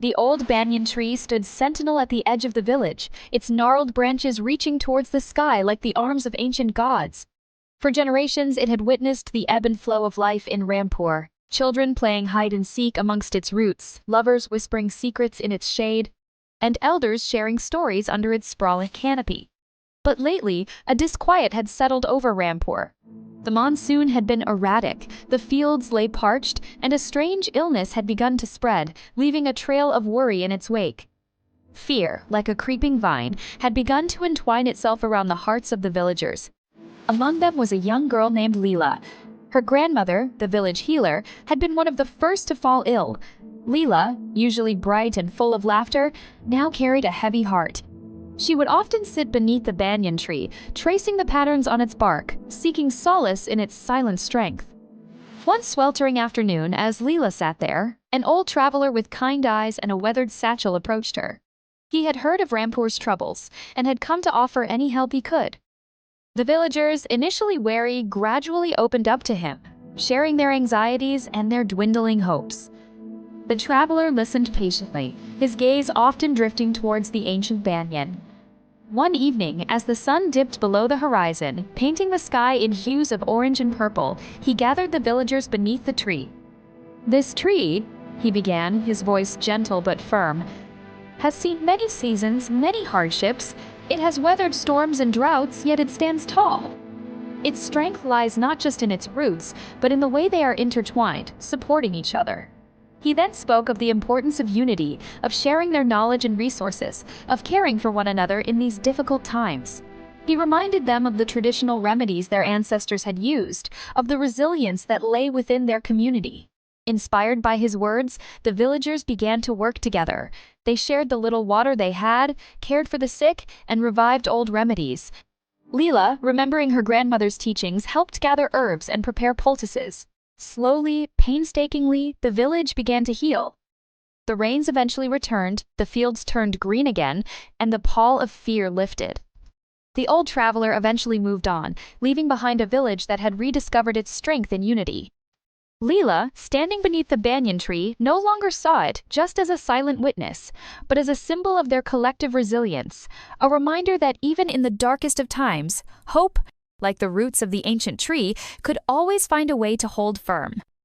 The old banyan tree stood sentinel at the edge of the village, its gnarled branches reaching towards the sky like the arms of ancient gods. For generations it had witnessed the ebb and flow of life in Rampur, children playing hide and seek amongst its roots, lovers whispering secrets in its shade, and elders sharing stories under its sprawling canopy. But lately, a disquiet had settled over Rampur. The monsoon had been erratic, the fields lay parched, and a strange illness had begun to spread, leaving a trail of worry in its wake. Fear, like a creeping vine, had begun to entwine itself around the hearts of the villagers. Among them was a young girl named Leela. Her grandmother, the village healer, had been one of the first to fall ill. Leela, usually bright and full of laughter, now carried a heavy heart. She would often sit beneath the banyan tree, tracing the patterns on its bark, seeking solace in its silent strength. One sweltering afternoon, as Leela sat there, an old traveler with kind eyes and a weathered satchel approached her. He had heard of Rampur's troubles, and had come to offer any help he could. The villagers, initially wary, gradually opened up to him, sharing their anxieties and their dwindling hopes. The traveler listened patiently, his gaze often drifting towards the ancient banyan. One evening, as the sun dipped below the horizon, painting the sky in hues of orange and purple, he gathered the villagers beneath the tree. "This tree," he began, his voice gentle but firm, "has seen many seasons, many hardships. It has weathered storms and droughts, yet it stands tall. Its strength lies not just in its roots, but in the way they are intertwined, supporting each other." He then spoke of the importance of unity, of sharing their knowledge and resources, of caring for one another in these difficult times. He reminded them of the traditional remedies their ancestors had used, of the resilience that lay within their community. Inspired by his words, the villagers began to work together. They shared the little water they had, cared for the sick, and revived old remedies. Leela, remembering her grandmother's teachings, helped gather herbs and prepare poultices. Slowly, painstakingly, the village began to heal. The rains eventually returned, the fields turned green again, and the pall of fear lifted. The old traveler eventually moved on, leaving behind a village that had rediscovered its strength and unity. Leela, standing beneath the banyan tree, no longer saw it just as a silent witness, but as a symbol of their collective resilience, a reminder that even in the darkest of times, hope, like the roots of the ancient tree, could always find a way to hold firm.